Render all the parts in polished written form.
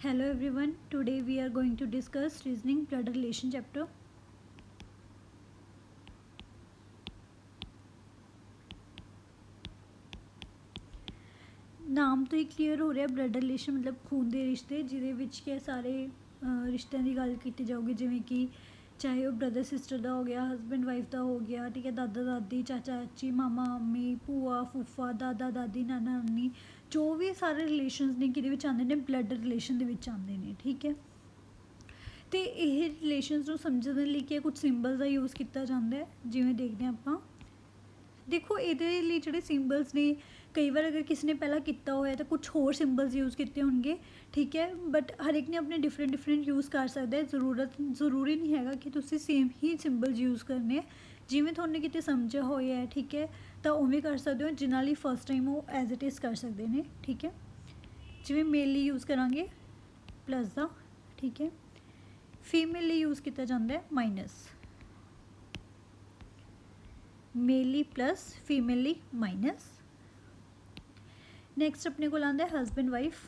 Hello everyone, today we are going to discuss reasoning blood relation chapter. ਨਾਮ ਤੋਂ ਹੀ clear ਹੋ ਰਿਹਾ blood relation ਮਤਲਬ ਖੂਨ ਦੇ ਰਿਸ਼ਤੇ ਜਿਹਦੇ ਵਿੱਚ ਕਿ ਸਾਰੇ ਰਿਸ਼ਤਿਆਂ ਦੀ ਗੱਲ ਕੀਤੀ ਜਾਊਗੀ ਜਿਵੇਂ ਕਿ ਚਾਹੇ ਉਹ ਬ੍ਰਦਰ ਸਿਸਟਰ ਦਾ ਹੋ ਗਿਆ, ਹਸਬੈਂਡ ਵਾਈਫ ਦਾ ਹੋ ਗਿਆ, ਠੀਕ ਹੈ, ਦਾਦਾ ਦਾਦੀ, ਚਾਚਾ ਚਾਚੀ, ਮਾਮਾ ਮਾਮੀ, ਭੂਆ ਫੂਫਾ, ਦਾਦਾ ਦਾਦੀ, ਨਾਨਾ ਨਾਨੀ, ਜੋ ਵੀ ਸਾਰੇ ਰਿਲੇਸ਼ਨਸ ਨੇ ਕਿਹਦੇ ਵਿੱਚ ਆਉਂਦੇ ਨੇ ਬਲੱਡ ਰਿਲੇਸ਼ਨ ਦੇ ਵਿੱਚ ਆਉਂਦੇ ਨੇ, ਠੀਕ ਹੈ। ਤੇ ਇਹ ਰਿਲੇਸ਼ਨਸ ਨੂੰ ਸਮਝਣ ਦੇ ਲਈ ਕਿ ਕੁਝ ਸਿੰਬਲਸ ਦਾ ਯੂਜ਼ ਕੀਤਾ ਜਾਂਦਾ ਹੈ, ਜਿਵੇਂ ਦੇਖਦੇ ਹਾਂ ਆਪਾਂ। ਦੇਖੋ ਇਹਦੇ ਲਈ ਜਿਹੜੇ ਸਿੰਬਲਸ ਨੇ ਕਈ ਵਾਰ ਅਗਰ ਕਿਸੇ ਨੇ ਪਹਿਲਾਂ ਕੀਤਾ ਹੋਇਆ ਤਾਂ ਕੁਝ ਹੋਰ ਸਿੰਬਲਸ ਯੂਜ਼ ਕੀਤੇ ਹੋਣਗੇ, ਠੀਕ ਹੈ, ਬਟ ਹਰ ਇੱਕ ਨੇ ਆਪਣੇ ਡਿਫਰੈਂਟ ਯੂਜ਼ ਕਰ ਸਕਦਾ ਹੈ। ਜ਼ਰੂਰੀ ਨਹੀਂ ਹੈਗਾ ਕਿ ਤੁਸੀਂ ਸੇਮ ਹੀ ਸਿੰਬਲਸ ਯੂਜ਼ ਕਰਨੇ ਹੈ। ਜਿਵੇਂ ਤੁਹਾਨੂੰ ਕਿਤੇ ਸਮਝਿਆ ਹੋਇਆ ਹੈ, ਠੀਕ ਹੈ, ਤਾਂ ਉਵੇਂ ਕਰ ਸਕਦੇ ਹੋ। ਜਿਨ੍ਹਾਂ ਲਈ ਫਸਟ ਟਾਈਮ ਉਹ ਐਜ਼ ਇਟ ਇਜ਼ ਕਰ ਸਕਦੇ ਨੇ, ਠੀਕ ਹੈ। ਜਿਵੇਂ ਮੇਲ ਲਈ ਯੂਜ਼ ਕਰਾਂਗੇ ਪਲੱਸ ਦਾ, ਠੀਕ ਹੈ। ਫੀਮੇਲ ਲਈ ਯੂਜ਼ ਕੀਤਾ ਜਾਂਦਾ ਹੈ minus. Male plus female minus. Next अपने को आंदा है हसबैंड वाइफ।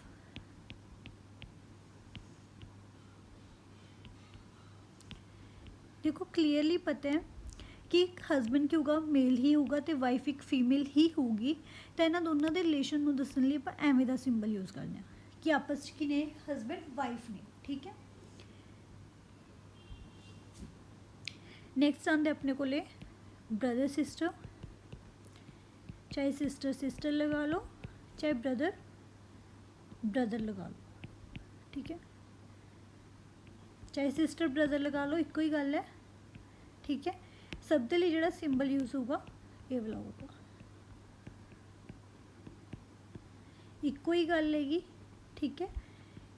देखो क्लीयरली पता है कि हसबैंड की होगा मेल ही होगा तो वाइफ एक फीमेल ही होगी, तो इन्होंने दोनों के रिलेशन को दसने लिए आप एवें का सिंबल यूज़ करने कि आपस की ने हसबैंड वाइफ ने, ठीक है। नैक्सट आंदे अपने को ब्रदर सिस्टर, चाहे सिस्टर सिस्टर लगा लो, चाहे ब्रदर ब्रदर लगा लो, ठीक है। चाहे सिस्टर ब्रदर लगा लो, एक ही गल है, ठीक है। सब के लिए जो सिंबल यूज़ होगा ये वाला होगा, एक ही गल हैगी, ठीक है,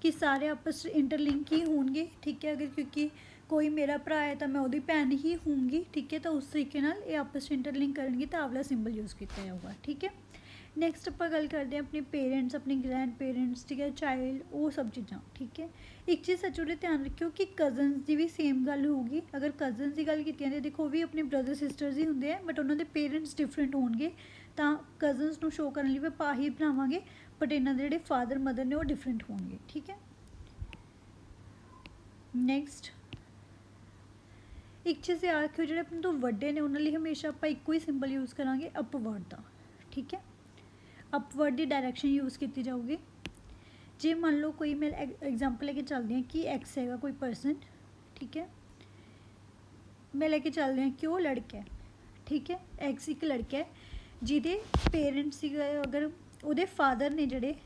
कि सारे आपस इंटरलिंक ही होंगे, ठीक है। अगर क्योंकि कोई मेरा भरा है तो मैं वो भैन ही होंगी, ठीक है, तो उस तरीके ये आपस इंटरलिंक करेंगे तो आवला सिंबल यूज़ किया जाऊगा, ठीक है। नैक्सट आप गल करते हैं अपने पेरेंट्स, अपने ग्रैंड पेरेंट्स, ठीक है, चाइल्ड, वो सब चीज़ा, ठीक है। एक चीज़ सचोड़े ध्यान रखियो कि कजन्स की भी सेम गल होगी। अगर कजन्स की गल की तो देखो भी अपने ब्रदर सिस्टर्स ही होंगे बट उन्होंने पेरेंट्स डिफरेंट होंगे, तो कजन्स को शो करने लिए पा ही बनावे, बट इन्होंने जोड़े फादर मदर ने वो डिफरेंट होंगे, ठीक है। नैक्सट एक चीज़ याद रखियो जो अपने तो वड्डे ने उन्होंने हमेशा आप एक ही सिंबल यूज़ करा अपवर्ड का, ठीक है। अपवर्ड की डायरैक्शन यूज़ की जाऊगी। जे मान लो कोई मैं एग्जाम्पल लेके चलती हैं कि एक्स है कोई परसन, ठीक है, मैं लेके चलती हैं कि वो लड़का है, ठीक है। एक्स एक लड़का है जिदे पेरेंट्स अगर वो फादर ने जोड़े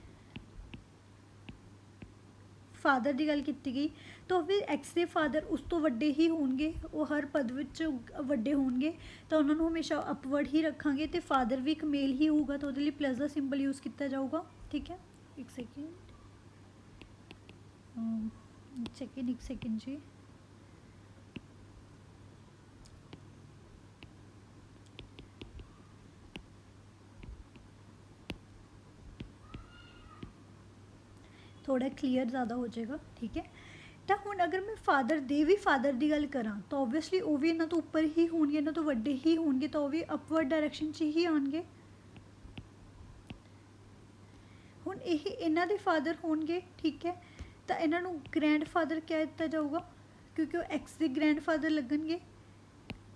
फादर की गल की गई तो फिर एक्स के फादर उस तो वड्डे ही होंगे, वो हर पद विच वड्डे होंगे, तो उन्होंने हमेशा अपवर्ड ही रखांगे, तो फादर भी एक मेल ही होगा, तो वो प्लस का सिंबल यूज़ किया जाऊगा, ठीक है। एक सेकेंड जी। थोड़ा क्लीयर ज़्यादा हो जाएगा, ठीक है। तो हुण अगर मैं फादर दे भी फादर की गल करा तो ओबवियसली वो भी इन्हों तो उपर ही होंगे, इन्हों तो वड्डे ही होंगे, तो वो भी अपवर्ड डायरैक्शन च ही आएंगे। हुण यही इन्हों के फादर होंगे, ठीक है, तो इन्हों ग्रैंड फादर क्या दिता जाऊगा क्योंकि वो एक्स के ग्रैंड फादर लगनगे,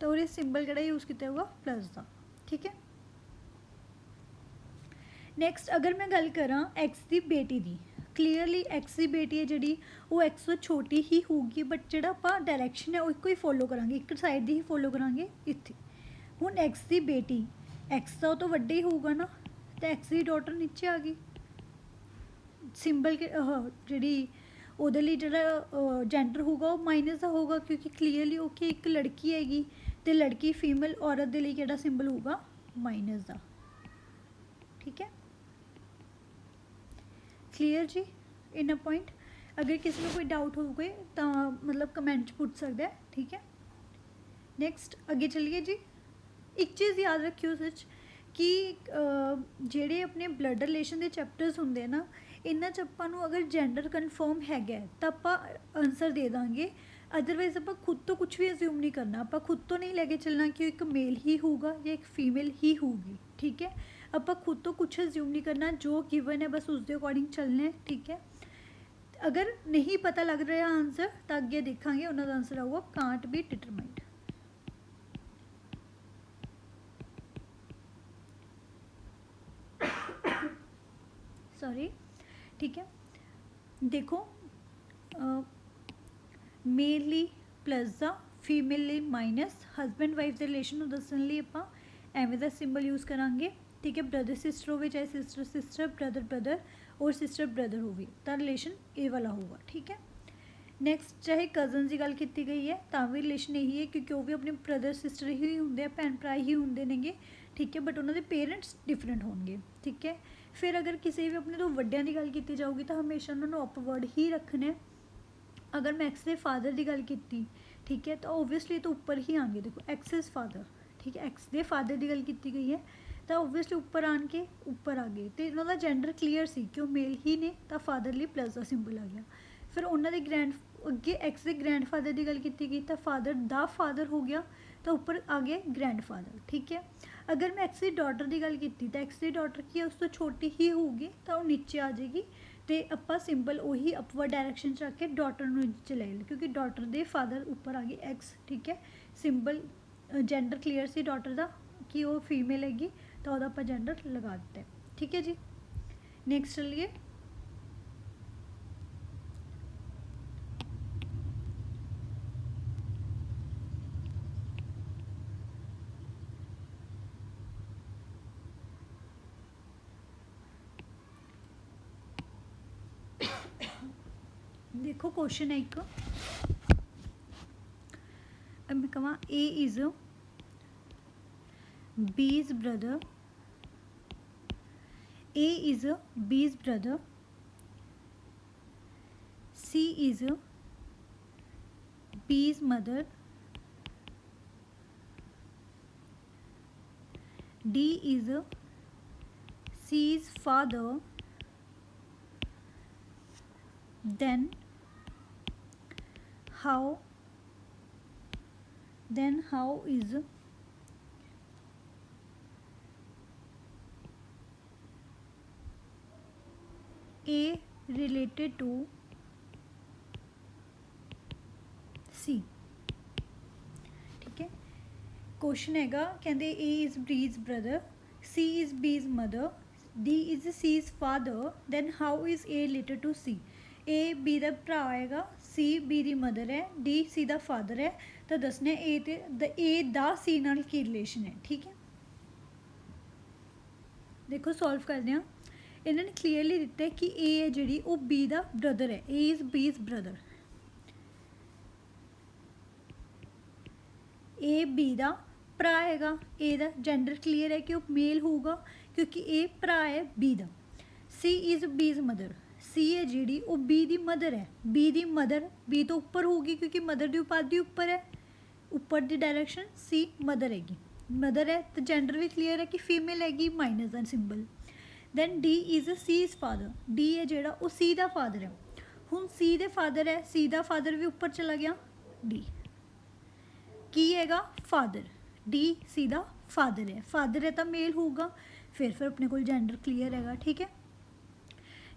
तो वो सिंबल जोड़ा यूज़ किया जाऊगा प्लस का, ठीक है। नैक्सट अगर मैं गल करा एक्स की बेटी की, क्लीयरली एक्स की बेटी है जी वो एक्स तो छोटी ही होगी, बट जो आप डायरैक्शन है वो एक ही फॉलो करा, एक साइड की ही फॉलो करा इतने। हुण एक्स की बेटी एक्स का तो वड्डे ही होगा ना, तो एक्स की डॉटर नीचे आ गई, सिंबल जी वो जो जेंडर होगा वो माइनस का होगा क्योंकि क्लीयरली ओके एक लड़की हैगी, तो लड़की फीमेल औरत के लिए क्या सिंबल होगा माइनस का, ठीक है। क्लीयर जी इन्ना पॉइंट। अगर किसी को कोई डाउट हो गए तो मतलब कमेंट पूछ सकता है, ठीक है। नैक्सट अगे चलिए जी। एक चीज़ याद रखियो सच कि जेड़े अपने ब्लड रिलेशन के चैप्टर्स होंगे ना, इन्हों च अगर जेंडर कन्फर्म है तो आप आंसर दे देंगे, अदरवाइज आप खुद तो कुछ भी अज्यूम नहीं करना, आप खुद तो नहीं लेके चलना कि एक मेल ही होगा या एक फीमेल ही होगी, ठीक है। आप खुद तो कुछ अज्यूम नहीं करना, जो गिवन है बस उसके अकॉर्डिंग चलना है, ठीक है। अगर नहीं पता लग रहा आंसर तो अगे देखांगे, उन्होंने आंसर आऊगा कांट बी डिटरमाइंड। सॉरी, ठीक है। देखो mainly plus the female minus husband wife के रिलेशन को दसने लिए आप एवें का सिंबल यूज़ करांगे, ठीक है। ब्रदर सिस्टर हो चाहे सिस्टर सिस्टर, ब्रदर ब्रदर और सिस्टर ब्रदर हो तो रिलेशन ए वाला होगा, ठीक है। नैक्सट चाहे कजन की गल की गई है तो भी रिलेशन यही है, क्योंकि वो भी अपने ब्रदर सिस्टर ही होंगे, भैन भरा ही होंगे ने, ठीक है। बट उन्होंने पेरेंट्स डिफरेंट होंगे, ठीक है। फिर अगर किसी भी अपने तो वड्डियां की गल की जाऊगी तो हमेशा उन्होंने अपवर्ड ही रखना है। अगर मैं एक्स के फादर की गल की, ठीक है, तो ओबवियसली तो उपर ही आएंगे। देखो एक्स इज फादर, ठीक है, एक्स के फादर की गल की गई है तो ओबवियसली उपर आन के उपर आ गए, तो इन्हों का जेंडर क्लीयर सी कि वो मेल ही ने, तो फादर लिए प्लस का सिंबल आ गया। फिर उन्होंने ग्रैंड अगे एक्स के ग्रैंड फादर की गल की गई तो फादर दा फादर हो गया, तो उपर आ गया ग्रैंड फादर, ठीक है। अगर मैं एक्स की डॉटर की गल की तो एक्स की डॉटर की उस तो छोटी ही होगी तो वो नीचे आ जाएगी, तो आप सिंबल उही अपवर्ड डायरैक्शन च रख के डॉटर नीचे ले लो, क्योंकि डॉटर के फादर उपर आ गए एक्स, ठीक है। सिंबल जेंडर क्लीयर सी डॉटर का कि वो फीमेल हैगी, तो वह आप जेंडर लगा दिता है, ठीक है जी। नैक्सट चलिए देखो क्वेश्चन है एक, मैं कह A is B's brother, A is B's brother, C is B's mother, D is C's father, then how is A related to C, ठीक है। क्वेश्चन हैगा कहते A is B's brother, C is B's mother, D is C's father, then how is A related to C। A B का भरा हैगा, C B की mother है, D C का फादर है, तो दसना ए दा सी नाल की रिलेशन है, ठीक है। देखो सॉल्व करते हैं, इन्होंने क्लीयरली दिता है कि ए है जी वो बी का ब्रदर है, ए is B's brother, A B का भरा हैगा, ए का जेंडर क्लीयर है कि वो मेल होगा क्योंकि ए भरा है बी का। सी इज बीज मदर, सी है जी वो बी की मदर है, बी की मदर बी तो उपर होगी क्योंकि मदर की उपाधि उपर है, उपर की डायरैक्शन सी मदर हैगी, मदर है तो जेंडर भी क्लीयर है कि फीमेल हैगी, माइनस का symbol. Then D is C is father, D है जोड़ा वो सी का फादर है, हुण सी दे फादर है, सी का फादर भी उपर चला गया, डी की हैगा फादर, डी सी का फादर है तो मेल होगा, फिर अपने को जेंडर क्लीयर हैगा, ठीक है।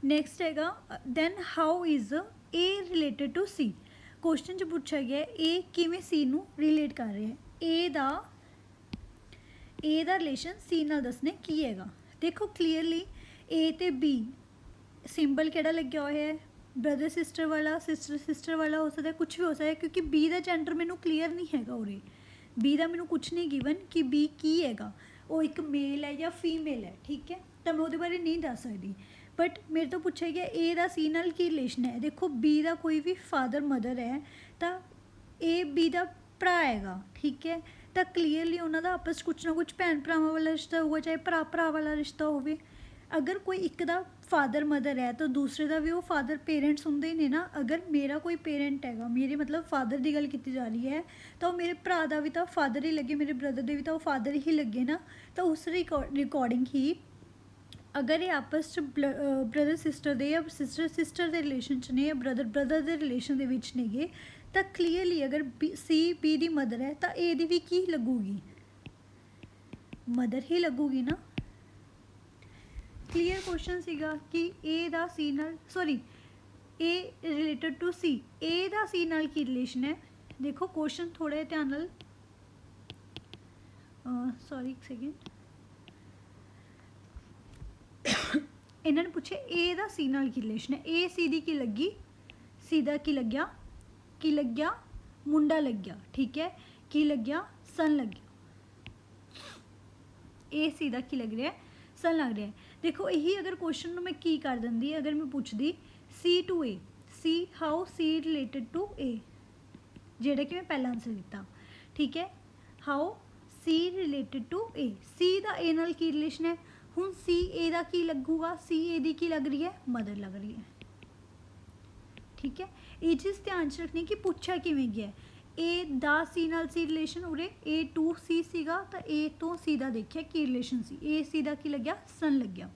नैक्सट हैगा then how is A related to C, question च पूछा गया ए किवें सी नू रिलेट कर रहे हैं, ए दा रिलेशन सी नाल दसने की हैगा। देखो क्लीयरली ए ते बी सिंबल केड़ा लग्या होया है, ब्रदर सिस्टर वाला, सिस्टर सिस्टर वाला हो सकता है, कुछ भी हो सकता है, क्योंकि बी का जेंडर मैनू क्लीयर नहीं हैगा, उरे बी का मैनू कुछ नहीं गिवन कि बी की हैगा, वो एक मेल है या फीमेल है, ठीक है, तो मैं वो बारे नहीं दस सकती। बट मेरे तो पूछा गया ए का सी नाल की रिलेशन है, देखो बी का कोई भी फादर मदर है तो ए बी का भरा हैगा, ठीक है, तो क्लीयरली उन्होंने आपस कुछ ना कुछ भैन भरावां वाला रिश्ता होगा, चाहे भरा भरा वाला रिश्ता हो। अगर कोई एक का फादर मदर है तो दूसरे का भी वो फादर पेरेंट्स होंगे ने ना, अगर मेरा कोई पेरेंट हैगा, मेरे मतलब फादर की गल की जा रही है तो मेरे भरा का भी तो फादर ही लगे, मेरे ब्रदर के भी तो फादर ही लगे ना, तो उस रिकॉर्डिंग ही अगर ये आपस ब्रदर सिस्टर दे या सिस्टर सिस्टर के रिलेशन च ने या ब्रदर ब्रदर के रिलेशन के विच ने गे, तो क्लीयरली अगर सी बी की मदर है तो ए दी भी की लगूगी, मदर ही लगूगी ना। क्लीयर क्वेश्चन सीगा कि ए दा सी नाल सॉरी ए रिलेटेड टू सी, ए दा सी नाल की रिलेशन है। देखो क्वेश्चन थोड़े ध्यान नाल, सॉरी एक सेकेंड, इन्होंने पूछे ए दा सी नाल की रिलेशन है, ए सी दी की लगी, सी दा की लग्या मुंडा लग गया, ठीक है, की लग गया सन लग गया, ए सी दा की लग रहा है सन लग रहा है। देखो यही अगर क्वेश्चन मैं की कर दिंदी, अगर मैं पूछदी सी to A, C how C related to A, जेड़ा कि मैं पहला आंसर दिता, ठीक है, how C related to A, C दा ए नाल की रिलेशन है, हुण सी ए दा की लगूगा, सी ए दी की लग रही है, मदर लग रही है, ठीक है। ये चीज़ ध्यान च रखनी कि पूछा किवें गया, ए दा सी नाल सी रिलेशन, उरे ए टू सी सीगा तो ए तो सी दा देखिया की रिलेशन सी, ए सी दा की लग्या सन लग गया।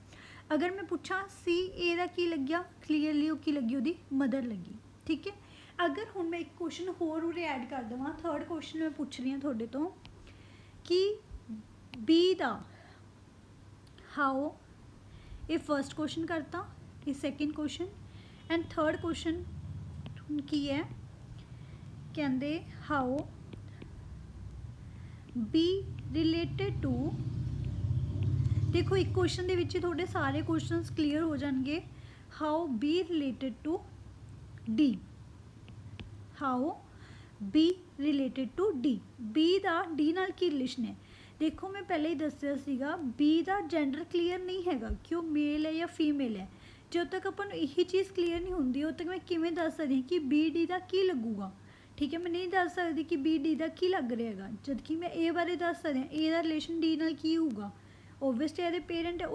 अगर मैं पूछा सी ए दा की लग्या, क्लीयरली की लगी उहदी मदर लगी, ठीक है। अगर हुण मैं एक क्वेश्चन होर उरे ऐड कर देवां, थर्ड क्वेश्चन मैं पूछ रही हूँ थोड़े तो कि बी दा हाउ, ये फर्स्ट क्वेश्चन करता, ये second question and third question की है, कहते हाउ बी रिलेटेड टू, देखो एक क्वेश्चन दे विच थोड़े सारे क्वेश्चंस क्लीयर हो जाएंगे, how B related to D, how B related to D, B दा डी नाल की रिलेशन है। देखो मैं पहले ही दसिया सीगा बी दा जेंडर क्लीयर नहीं हैगा कि वो मेल है या फीमेल है, जब तक अपन यही चीज़ क्लीयर नहीं होंगी उद तक मैं किवें दस सकती कि बी डी का की लगूगा, ठीक है। मैं नहीं दस सकती कि बी डी का की लग रहा है, जबकि मैं ए बारे दस सकती, ए का रिलेशन डी नाल की होगा, ओबवियसली एदे पेरेंट है,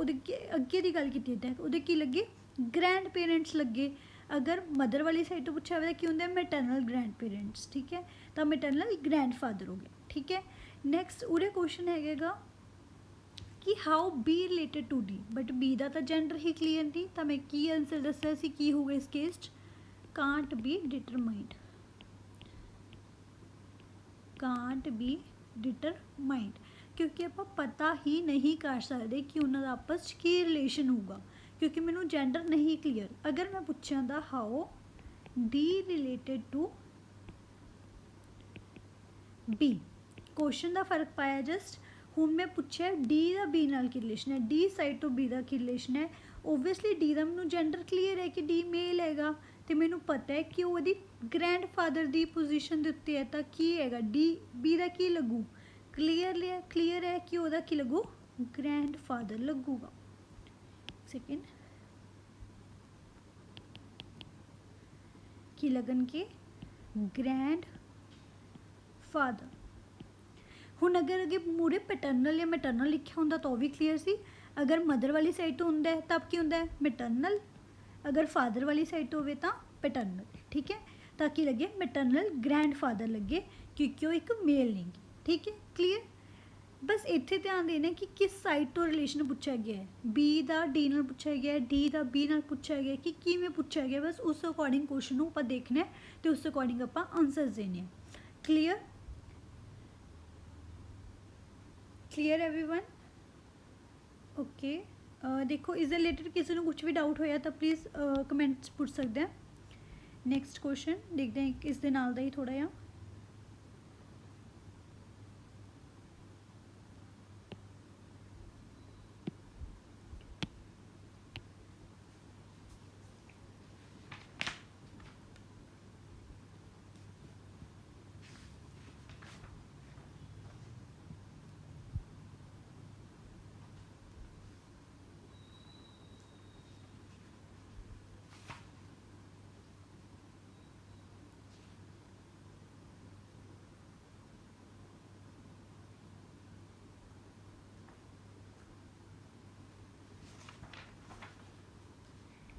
अगे की गल की की लगे ग्रैंड पेरेंट्स लगे। अगर मदर वाली साइड तो पूछा हुआ कि होंगे मैटरनल ग्रैंड पेरेंट्स, ठीक है, तो मैटरनल ग्रैंड फादर हो गया, ठीक है। नैक्सट उरे क्वेश्चन हैगा कि how B related to D, but B का तो जेंडर ही क्लीयर नहीं, तो मैं की आंसर दसिया सी की होगा इस case can't be determined, can't be determined, क्योंकि आप पता ही नहीं कर सकते कि उन्होंने आपस की रिलेशन होगा, क्योंकि मैनू जेंडर नहीं क्लीयर। अगर मैं पूछा था how D related to B, question का फर्क पाया जस्ट, हुण मैं पूछा डी का बी नाल की रिलेशन है, डी साइड तो बी का की रिलेशन है, ओबवियसली डी का मैनू जेंडर क्लीयर है कि डी मेल हैगा, तो मैनू पता है कि वो ग्रैंड फादर की पोजीशन के उत्ते है, तो की हैगा डी बी का की लगू, क्लीयर है कि वह की लगू ग्रैंड फादर लगूगा। सेकेंड की लगन के ग्रैंड फादर। हुण अगर अगे मूरे पैटर्नल या मैटरनल लिखा होंदा तो भी क्लीयर सी, अगर मदर वाली साइड तो होंदा है तब की होंदा है मैटरनल, अगर फादर वाली साइड तो होवे तां पैटर्नल, ठीक है, ताकि लगे मैटरनल ग्रैंड फादर लगे क्योंकि वो एक मेल नहीं, ठीक है, क्लीयर। बस इत्थे ध्यान देना कि किस साइड तो रिलेशन पूछा गया है, बी का डी नाल पूछा गया है, डी का बी नाल पूछा गया कि किवें पूछा गया, बस उस अकॉर्डिंग क्वेश्चन नूं आपां देखना है तो उस अकॉर्डिंग आपां आंसर्स देने हैं। Clear, clear everyone, okay. देखो इस रिलेटेड किसी को कुछ भी डाउट होया तो प्लीज़ कमेंट्स पूछ सकते हैं। नैक्सट क्वेश्चन देखते हैं इस दे नाल दा ही थोड़ा जिहा,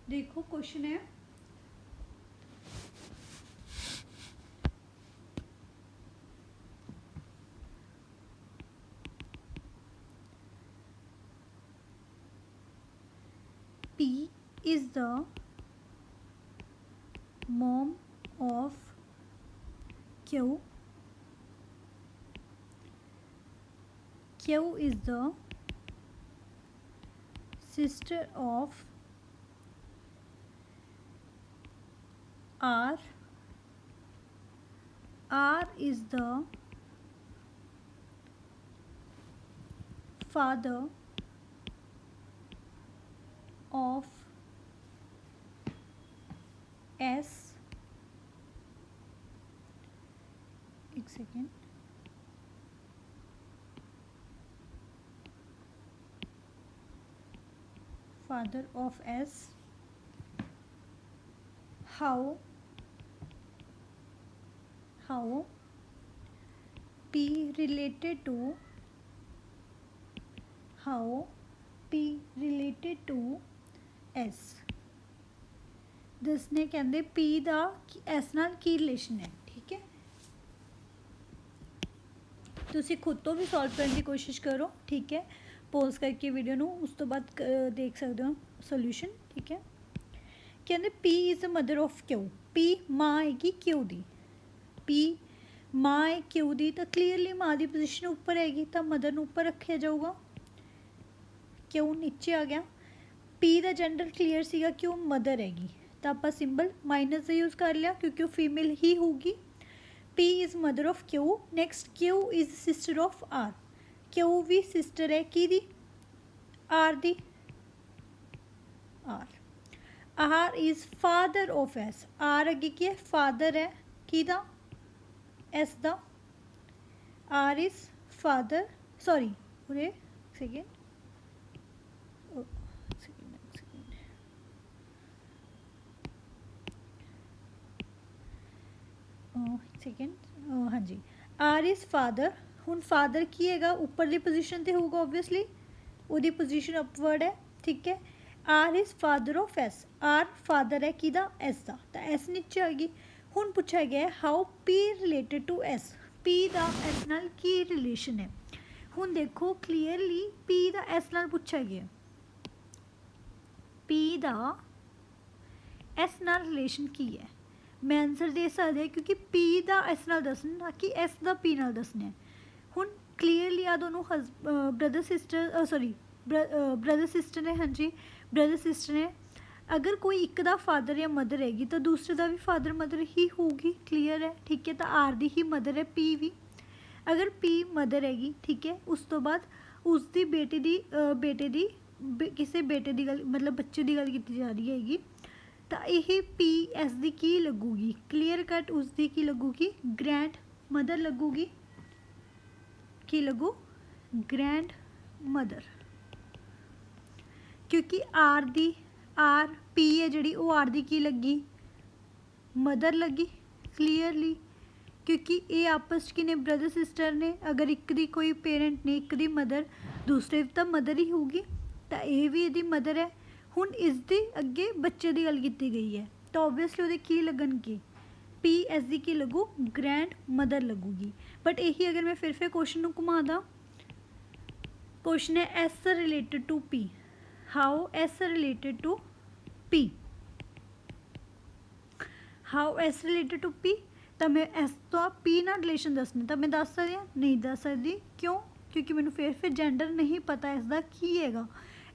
देखो क्वेश्चन है P is the mom of Q, Q is the sister of R is the father of S. एक second, father of S. How P related to S. दसने कहते P ਦਾ S ਨਾਲ ਕੀ ਰਿਲੇਸ਼ਨ ਹੈ। ठीक है, ਤੁਸੀਂ ਖੁਦ ਤੋਂ ਵੀ ਸੋਲਵ ਕਰਨ ਦੀ ਕੋਸ਼ਿਸ਼ ਕਰੋ। ठीक है, ਪੋਜ਼ ਕਰਕੇ ਵੀਡੀਓ ਨੂੰ ਉਸ ਤੋਂ ਬਾਅਦ ਦੇਖ ਸਕਦੇ ਹੋ ਸੋਲੂਸ਼ਨ। ठीक है, ਕਹਿੰਦੇ P is the mother of Q। P ਮਾਂ ਹੈਗੀ Q ਦੀ। P ਮਾਂ ਹੈ Q ਦੀ, ਤਾਂ ਕਲੀਅਰਲੀ ਮਾਂ ਦੀ ਪੋਜੀਸ਼ਨ ਉੱਪਰ ਹੈਗੀ, ਤਾਂ ਮਦਰ ਨੂੰ ਉੱਪਰ ਰੱਖਿਆ ਜਾਊਗਾ। Q ਨੀਚੇ ਆ ਗਿਆ। P ਦਾ ਜੈਂਡਰ ਕਲੀਅਰ ਸੀਗਾ ਕਿ ਉਹ ਮਦਰ ਹੈਗੀ, ਤਾਂ ਆਪਾਂ ਸਿੰਬਲ ਮਾਈਨਸ ਦਾ ਯੂਜ਼ ਕਰ ਲਿਆ ਕਿਉਂਕਿ ਉਹ ਫੀਮੇਲ ਹੀ ਹੋਊਗੀ। P is mother of Q। Next Q is sister of R। Q ਵੀ ਸਿਸਟਰ ਹੈ ਕਿਹਦੀ? R ਦੀ। R is father of S। R ਅੱਗੇ ਕੀ ਹੈ? ਫਾਦਰ ਹੈ ਕਿਹਦਾ? S ਦਾ। R ਇਜ਼ ਫਾਦਰ, ਸੌਰੀ ਉਰੇ ਸੈਕਿੰਡ, हाँ जी, R इज़ फादर। हुण फादर की हैगा उपरली पोजीशन ते होगा, ओबवियसली उहदी पोजीशन अपवर्ड है। ठीक है, R is father of S। R father है किदा? S दा, तो S नीचे आ गई। हुण पूछा गया how P related to S। P दा S नाल की रिलेशन है? हुण देखो क्लीयरली P दा S नाल पूछा गया। P दा S नाल रिलेशन की है? मैं आंसर दे सकते हैं क्योंकि P ਦਾ S ਨਾਲ ਦੱਸਣਾ, ਨਾ कि S ਦਾ P ਨਾਲ ਦੱਸਣਾ। ਹੁਣ ਕਲੀਅਰਲੀ ਆ ਦੋਨੋਂ ਬ੍ਰਦਰ ਸਿਸਟਰ ਨੇ। ਹਾਂਜੀ, ਬ੍ਰਦਰ ਸਿਸਟਰ ਨੇ। ਅਗਰ ਕੋਈ ਇੱਕ ਦਾ ਫਾਦਰ ਜਾਂ ਮਦਰ ਹੈਗੀ ਤਾਂ ਦੂਸਰੇ ਦਾ ਵੀ ਫਾਦਰ ਮਦਰ ਹੀ ਹੋਊਗੀ। ਕਲੀਅਰ ਹੈ। ਠੀਕ ਹੈ, ਤਾਂ R ਦੀ ਹੀ ਮਦਰ ਹੈ P ਵੀ। ਅਗਰ P ਮਦਰ ਹੈਗੀ, ਠੀਕ ਹੈ, ਉਸ ਤੋਂ ਬਾਅਦ ਉਸ ਦੀ ਬੇਟੇ ਦੀ ਕਿਸੇ ਬੇਟੇ ਦੀ ਗੱਲ, ਮਤਲਬ ਬੱਚੇ ਦੀ ਗੱਲ ਕੀਤੀ ਜਾ ਰਹੀ ਹੈਗੀ, ਤਾਂ ਇਹ P S ਦੀ ਕੀ ਲੱਗੂਗੀ? ਕਲੀਅਰ ਕੱਟ ਉਸ ਦੀ ਕੀ ਲੱਗੂਗੀ? ਗ੍ਰੈਂਡ ਮਦਰ ਲੱਗੂਗੀ। ਕੀ ਲੱਗੂ? ਗ੍ਰੈਂਡ ਮਦਰ, ਕਿਉਂਕਿ R P ਹੈ ਜਿਹੜੀ, ਉਹ R ਦੀ ਕੀ ਲੱਗੀ? ਮਦਰ ਲੱਗੀ। ਕਲੀਅਰਲੀ, ਕਿਉਂਕਿ ਇਹ ਆਪਸ 'ਚ ਕਿਨੇ? ਬ੍ਰਦਰ ਸਿਸਟਰ ਨੇ। ਅਗਰ ਇੱਕ ਦੀ ਕੋਈ ਪੇਰੈਂਟ ਨੇ, ਇੱਕ ਦੀ ਮਦਰ, ਦੂਸਰੇ ਦੀ ਤਾਂ ਮਦਰ ਹੀ ਹੋਊਗੀ, ਤਾਂ ਇਹ ਵੀ ਇਹਦੀ ਮਦਰ ਹੈ। ਹੁਣ ਇਸ ਦੇ ਅੱਗੇ ਬੱਚੇ ਦੀ ਗੱਲ ਕੀਤੀ ਗਈ ਹੈ, ਤਾਂ ਓਬਵੀਅਸਲੀ ਉਹਦੇ ਕੀ ਲੱਗਣਗੇ? P S ਦੀ ਕੀ ਲੱਗੂ? ਗ੍ਰੈਂਡ ਮਦਰ ਲੱਗੂਗੀ। ਬਟ ਇਹੀ ਅਗਰ ਮੈਂ ਫਿਰ ਕੁਐਸਚਨ ਨੂੰ ਘੁਮਾ ਦਾਂ, ਕੁਐਸਚਨ ਹੈ S related to P। How S related to P? How S related to P? ਤਾਂ ਮੈਂ S ਤੋਂ P ਨਾਲ ਰਿਲੇਸ਼ਨ ਦੱਸਣੀ, ਤਾਂ ਮੈਂ ਦੱਸ ਸਕਦੀ ਹਾਂ? ਨਹੀਂ ਦੱਸ ਸਕਦੀ। ਕਿਉਂ? ਕਿਉਂਕਿ ਮੈਨੂੰ ਫਿਰ ਜੈਂਡਰ ਨਹੀਂ ਪਤਾ ਇਸ ਦਾ ਕੀ ਹੈਗਾ।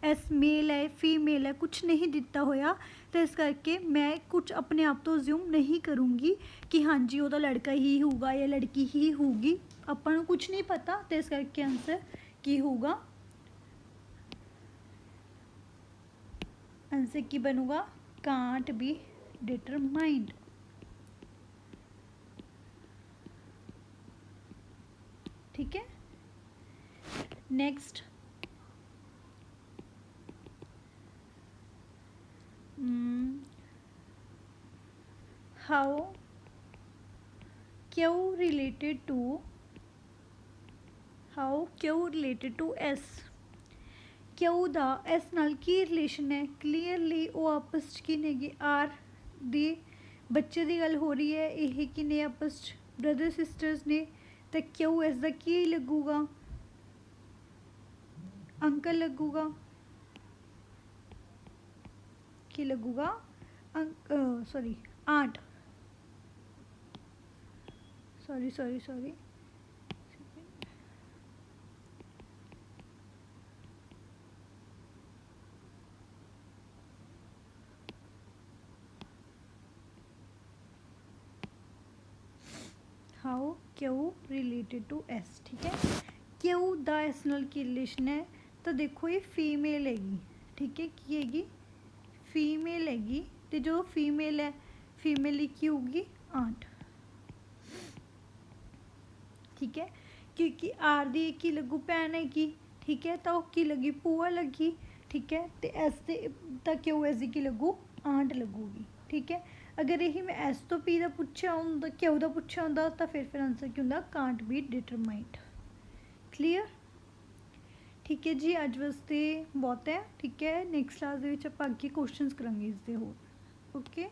एस मेल है फीमेल है कुछ नहीं दिता होया, तो इस करके मैं कुछ अपने आप तो अज्यूम नहीं करूँगी कि हाँ जी वो लड़का ही होगा या लड़की ही होगी। अपन को कुछ नहीं पता, तो इस करके आंसर की होगा? आंसर की बनूगा? Can't be determined. ठीक है, next how Q related to S। Q the S ਨਾਲ ਕੀ ਰਿਲੇਸ਼ਨ ਹੈ? ਕਲੀਅਰਲੀ ਉਹ ਆਪਸ 'ਚ ਕੀ ਨੇਗੇ? R ਦੇ ਬੱਚੇ ਦੀ ਗੱਲ ਹੋ ਰਹੀ ਹੈ। ਇਹ ਕਿਨੇ ਆਪਸ 'ਚ? ਬ੍ਰਦਰ ਸਿਸਟਰਸ ਨੇ। ਤਾਂ Q S ਦਾ ਕੀ ਲੱਗੂਗਾ? ਅੰਕਲ ਲੱਗੂਗਾ। ਕੀ ਲੱਗੂਗਾ? Sorry aunt, sorry Q related to S, ठीक है। क्यू दा एस नाल की रिलेशन है, तो देखो ये फीमेल हैगी, ठीक है, की हैगी फीमेल हैगी, तो जो फीमेल है फीमेल की होगी आंट, ठीक है, क्योंकि आर दी की लगू भैन हैगी, ठीक है, तो की लगी भूआ लगी, ठीक है, तो एस तो क्यू एस की लगू आंट लगूगी, ठीक है। अगर यही मैं एस तो पी का पूछा होंदा क्यू का पूछा होंदा तो फिर आंसर की होंदा कांट बी डिटरमाइंड। क्लीयर, ठीक है जी, अज वास्ते बहुत है, ठीक है। नैक्सट क्लास के आप अगे क्वेश्चन करांगे इसके होर। Okay,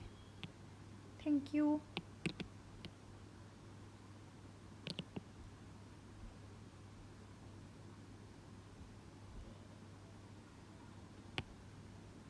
thank you.